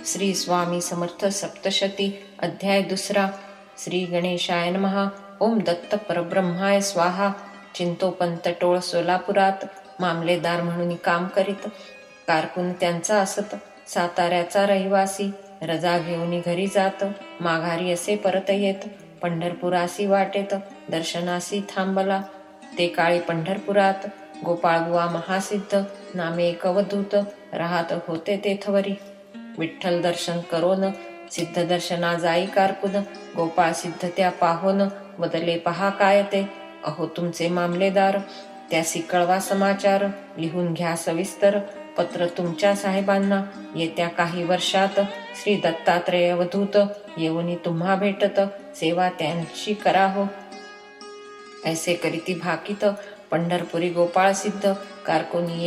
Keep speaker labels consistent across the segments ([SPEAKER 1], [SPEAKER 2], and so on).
[SPEAKER 1] श्री स्वामी समर्थ सप्तशती अध्याय दुसरा. श्री गणेशाय नमः. ओम दत्त परब्रह्माय स्वाहा. चिंतोपंत टोळ सोलापुरात मामलेदार म्हणून काम करीत. कारकून त्यांचा असत. साताऱ्याचा रहिवासी रजा घेऊन घरी जात. माघारी असे परत येत. पंढरपुरासी वाटेत दर्शनासी थांबला. ते काळी पंढरपुरात गोपाळबुवा महासिद्ध नामे एक अवधूत राहत होते तेथवरी. विठ्ठल दर्शन करोन सिद्ध दर्शना जाई कारकून. गोपाळ सिद्ध त्या पाहोन बदले पहा काय ते. अहो तुमचे मामलेदार त्यासी कळवा समाचार. लिहून घ्या सविस्तर पत्र तुमच्या साहेबांना. येत्या काही वर्षात श्री दत्तात्रेय अवधूत येऊनी तुम्हा भेटत. सेवा त्यांची करा हो. ऐसे करीती भाकीत पंढरपुरी गोपाळ सिद्ध कारकुनी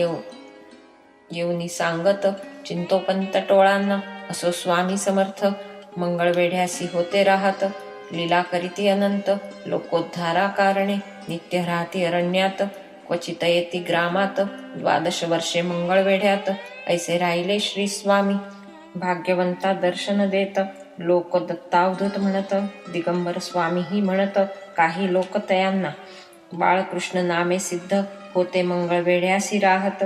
[SPEAKER 1] येऊनी सांगत. चिंतोपंत टोळांना असो स्वामी समर्थ. मंगळवेढ्यासी होते राहत. लीला करीती अनंत लोकोद्धारा कारणे. नित्य राहती अरण्यात क्वचित येती ग्रामात. 12 वर्षे मंगळवेढ्यात ऐसे राहिले श्री स्वामी. भाग्यवंता दर्शन देत लोक दत्तावधूत म्हणत. दिगंबर स्वामीही म्हणत काही लोक तयांना. बाळकृष्ण नामे सिद्ध होते मंगळवेढ्यासी राहत.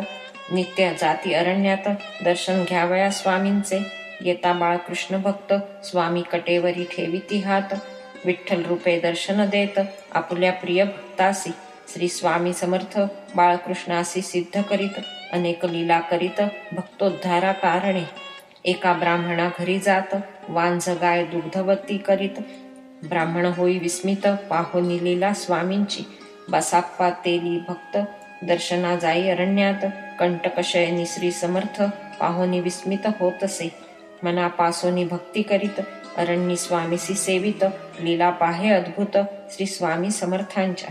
[SPEAKER 1] नित्य जाती अरण्यात दर्शन घ्यावया स्वामींचे. येता बाळकृष्ण भक्त स्वामी कटेवरी ठेविती हात. विठ्ठल रूपे दर्शन देत आपुल्या प्रिय भक्तासी. श्री स्वामी समर्थ बाळकृष्णासी सिद्ध करीत. अनेक लीला करीत भक्तोद्धारा कारणे. एका ब्राह्मणा घरी जात वांझ गाय दुग्धवती करीत. ब्राह्मण होई विस्मित पाहोनी लीला स्वामींची. बसाप्पा तेली भक्त दर्शना जाई अरण्यात. कंटकशयनी श्री समर्थ पाहोनी विस्मित होतसे. मनापासोनी भक्ती करीत अरण्य स्वामीसी सेवित. लीला पाहे अद्भुत श्री स्वामी समर्थांच्या.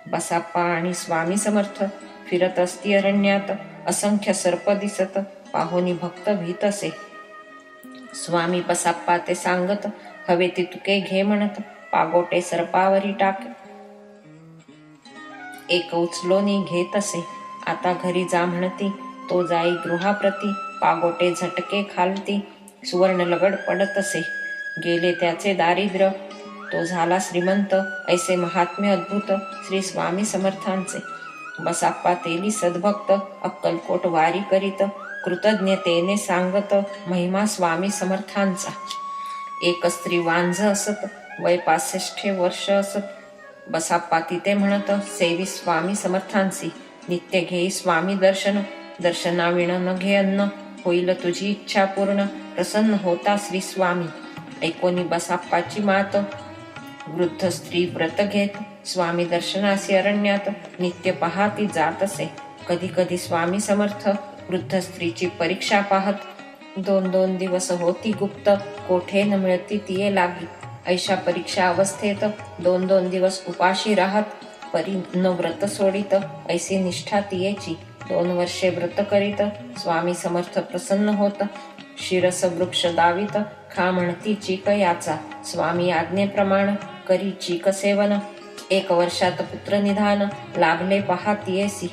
[SPEAKER 1] बसाप्पा आणि स्वामी समर्थ फिरत असती अरण्यात. असंख्य सर्प दिसत पाहोनी भक्त भीतसे. स्वामी बसाप्पा ते सांगत हवे ती तुके घे म्हणत. पागोटे सर्पावरी टाक एक उचलोनी घेतसे. आता घरी जा म्हणती तो जाई गृहाप्रती. पागोटे झटके खालती सुवर्ण लगड पडतसे. गेले त्याचे दारिद्र्य तो झाला श्रीमंत. ऐसे महात्म्य अद्भुत श्री स्वामी समर्थांचे. बसाप्पा तेली सद्भक्त अक्कलकोट वारी करीत. कृतज्ञतेने सांगत महिमा स्वामी समर्थांचा. एक स्त्री वांझ असत वय 65 वर्ष असत. बसाप्पा तिथे म्हणत सेवी स्वामी समर्थांसी. नित्य घेई स्वामी दर्शन. दर्शनाविण न घे अन्न. होईल तुझी इच्छा पूर्ण. प्रसन्न होता श्री स्वामी. ऐकोनी बसाप्पाची मात वृद्ध स्त्री व्रत घेत स्वामी दर्शनासी अरण्यात. नित्य पहाती जातसे. कधी कधी स्वामी समर्थ वृद्ध स्त्रीची परीक्षा पाहत. 2 दिवस होती गुप्त कोठे न मिळती तिये लागी. ऐशा परीक्षा अवस्थेत 2 दिवस उपाशी राहत. परी न व्रत सोडित ऐसी निष्ठा तियेची. 2 वर्षे व्रत करीत स्वामी समर्थ प्रसन्न होत. शिरस वृक्ष दावित खा म्हणती चीक याचा. स्वामी आज्ञेप्रमाण करी चीक सेवन. 1 वर्षात पुत्र निधान लाभले पहा तियेसी.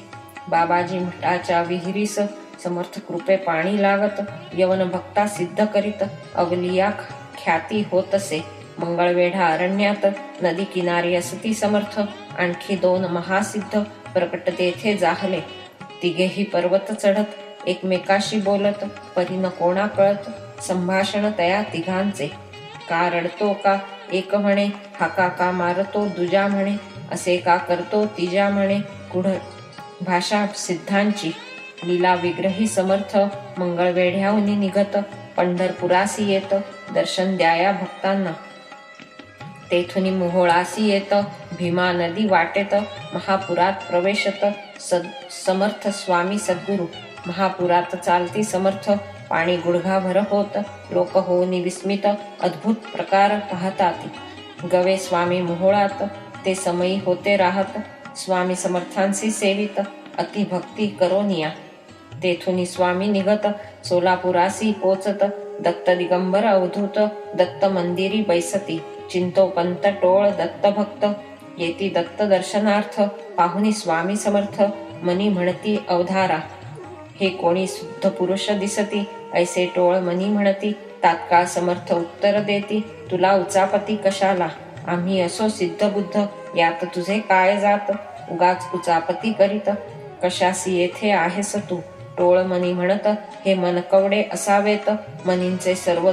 [SPEAKER 1] बाबाजी मठाच्या विहिरीस समर्थ कृपे पाणी लागत. यवन भक्ता सिद्ध करीत अवलिया ख्याती होतसे. मंगळवेढा अरण्यात नदी किनारी असती समर्थ. आणखी 2 महासिद्ध प्रकट तेथे जाहले. तिघेही पर्वत चढत एकमेकाशी बोलत. परी न कोणा कळत संभाषण तया तिघांचे. का रडतो का एक म्हणे. हाका का मारतो दुजा म्हणे. असे का करतो तिजा म्हणे. कुढ भाषा सिद्धांची. लीला विग्रही समर्थ मंगळवेढ्याहून निघत. पंढरपुरासी येत दर्शन द्याया भक्तांना. तेथुनी मोहोळासी येत भीमा नदी वाटेत. महापुरात प्रवेशत समर्थ स्वामी सद्गुरु. महापुरात चालती समर्थ पाणी गुडघाभर होत. लोक होऊनी विस्मित अद्भुत प्रकार पाहताती. गवे स्वामी मोहोळात ते समयी होते राहत. स्वामी समर्थांसी सेवित अति भक्ती करोनिया. तेथुनी स्वामी निघत सोलापुरासी पोचत. दत्त दिगंबर अवधूत दत्त मंदिरी बैसती. चिंतोपंत टोळ दत्त भक्त येती दत्त दर्शनार्थ. पाहुनी स्वामी समर्थ मनी म्हणती अवधारा. हे कोणी शुद्ध पुरुष दिसती. ऐसे टोळ मनी म्हणती तात्काळ समर्थ उत्तर देती, तुला उचापती कशाला? आम्ही असो सिद्धबुद्ध, यात तुझे काय जात? उगाच उचापती करीत कशासी येथे आहेस तू? टोळ मनी म्हणत, हे मनकवडे असावेत, मनींचे सर्व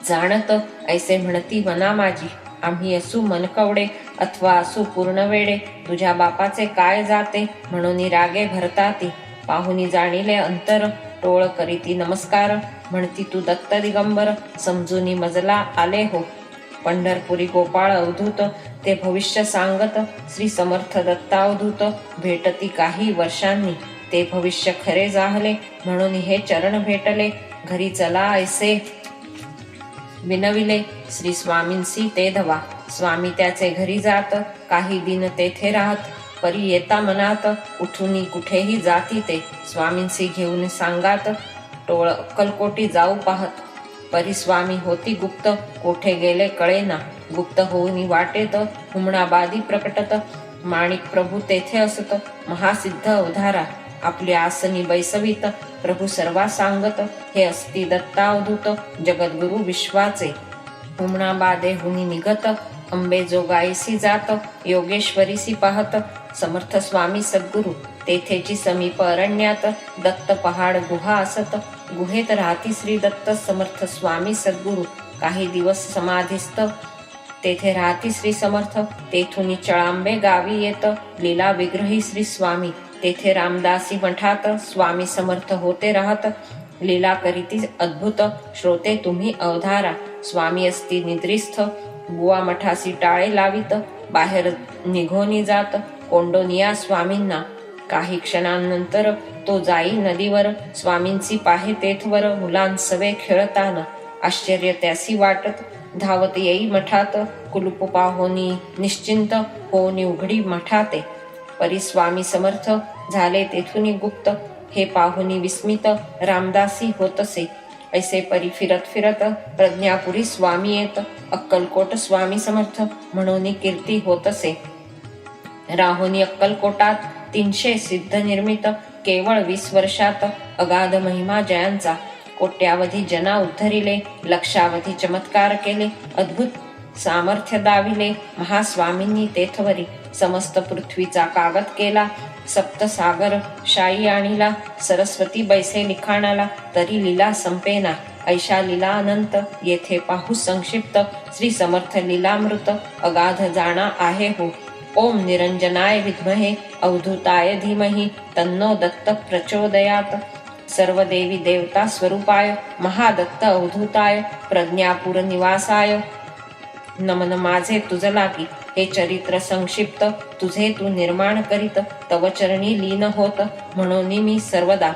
[SPEAKER 1] जाणत ऐसे म्हणती मना माझी. आम्ही असू मनकवडे अथवा असू पूर्ण वेडे, तुझ्या बापाचे काय जाते? म्हणून रागे भरताती. पाहुनी जाणिले अंतर, टोळ करीती नमस्कार. म्हणती तू दत्त दिगंबर, समजूनी मजला आले हो. पंढरपुरी गोपाळ अवधूत, ते भविष्य सांगत. श्री समर्थ दत्तावधूत, भेटती काही वर्षांनी. ते भविष्य खरे जाहले, म्हणून हे चरण भेटले. घरी चला ऐसे विनविले, श्री स्वामींसी ते धवा. स्वामी त्याचे घरी जात, काही दिन तेथे राहत. परी येता मनात, उठूनी कुठेही जाती ते. स्वामींसी घेऊन सांगात, टोळ अक्कलकोटी जाऊ पाहत. परी स्वामी होती गुप्त, कोठे गेले कळेना. गुप्त होऊनी वाटेत, हुमणाबादी प्रकटत. माणिक प्रभू तेथे असत, महासिद्ध अवधारा. आपली आसनी बैसवित, प्रभू सर्वा सांगत. हे असती दत्तावधूत, जगद्गुरु विश्वाचे. हुमणाबादे हुनी निघत, अंबेजोगाईसी जात. योगेश्वरीसी पाहत, समर्थ स्वामी सद्गुरु. तेथेची समीप अरण्यात, दत्त पहाड गुहा असत. गुहेत राहती श्री दत्त समर्थ स्वामी सद्गुरु. काही दिवस समाधिस्थ तेथे राहती श्री समर्थ. तेथून चळांबे गावी येत, लीला विग्रही श्री स्वामी. तेथे रामदासी मठात, स्वामी समर्थ होते राहत. लीला करीती अद्भुत, श्रोते तुम्ही अवधारा. स्वामी असती निद्रिस्थ, बुवा मठासी टाळे लावित. बाहेर निघोनी जात, कोंडोनिया स्वामींना. काही क्षणांनंतर तो जाई नदीवर. स्वामींची पाहे तेथवर, मुलांसवे खेळताना. आश्चर्य त्यासी वाटत, धावत येई मठात. कुलूप पाहोनी निश्चिंत, होनी उघडी मठाते. परी स्वामी समर्थ झाले तेथून गुप्त. हे पाहुनी विस्मित, रामदासी होतसे. ऐसे परी फिरत फिरत, प्रज्ञापुरी स्वामी येत. अक्कलकोट स्वामी समर्थ, म्हणून कीर्ती होतसे. राहोनी अक्कलकोटात 300 सिद्ध निर्मित. केवळ 20 वर्षात अगाध महिमा जयांचा. कोट्यावधी जना उद्धरिले, लक्षावधी चमत्कार केले. अद्भुत सामर्थ्य दाविले महास्वामींनी तेथवरी. समस्त पृथ्वीचा कागद केला, सप्तसागर शाई आणिला. सरस्वती बैसे लिखाणाला, तरी लीला संपेना. ऐशा लीला अनंत, येथे पाहू संक्षिप्त. श्री समर्थ लीलामृत, अगाध जाणा आहे हो. ओम निरंजनाय विद्महे, अवधूताय धीमहि, तन्नो दत्त प्रचोदयात. सर्व देवी देवता स्वरूपाय, महादत्त अवधूताय, प्रज्ञापूर निवासाय. नमन माझे तुझ लागी, हे चरित्र संक्षिप्त. तुझे तू निर्माण करीत, तव चरणी लीन होत. म्हणून मी सर्वदा.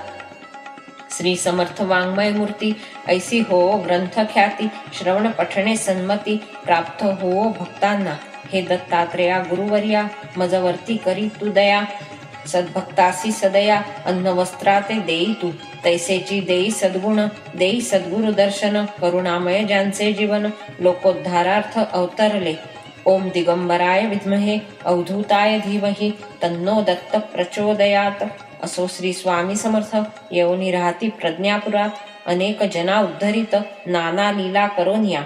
[SPEAKER 1] श्री समर्थ वाङ्मय मूर्ती, ऐसी हो ग्रंथ ख्याती. श्रवण पठणे सन्मती, प्राप्त हो भक्तांना. हे दत्तात्रेया गुरुवर्या, मजवर्ती करी तू दया. सद्भक्तासी सदया, अन्न वस्त्राते देई तू. तैसेची देई सद्गुण, देई सद्गुरु दर्शन. करुणामय ज्यांचे जीवन, लोकोद्धारार्थ अवतरले. ओम दिगंबराय विद्महे, अवधूताय धीमहि, तन्नो दत्त प्रचोदयात. असो श्री स्वामी समर्थ, येऊनी राहती प्रज्ञापुरात. अनेक जना उद्धरित, नाना लीला करोनिया.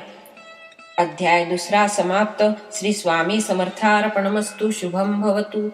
[SPEAKER 1] अध्याय 2 समाप्त. श्री स्वामी समर्थार्पणमस्तु. शुभम भवतु.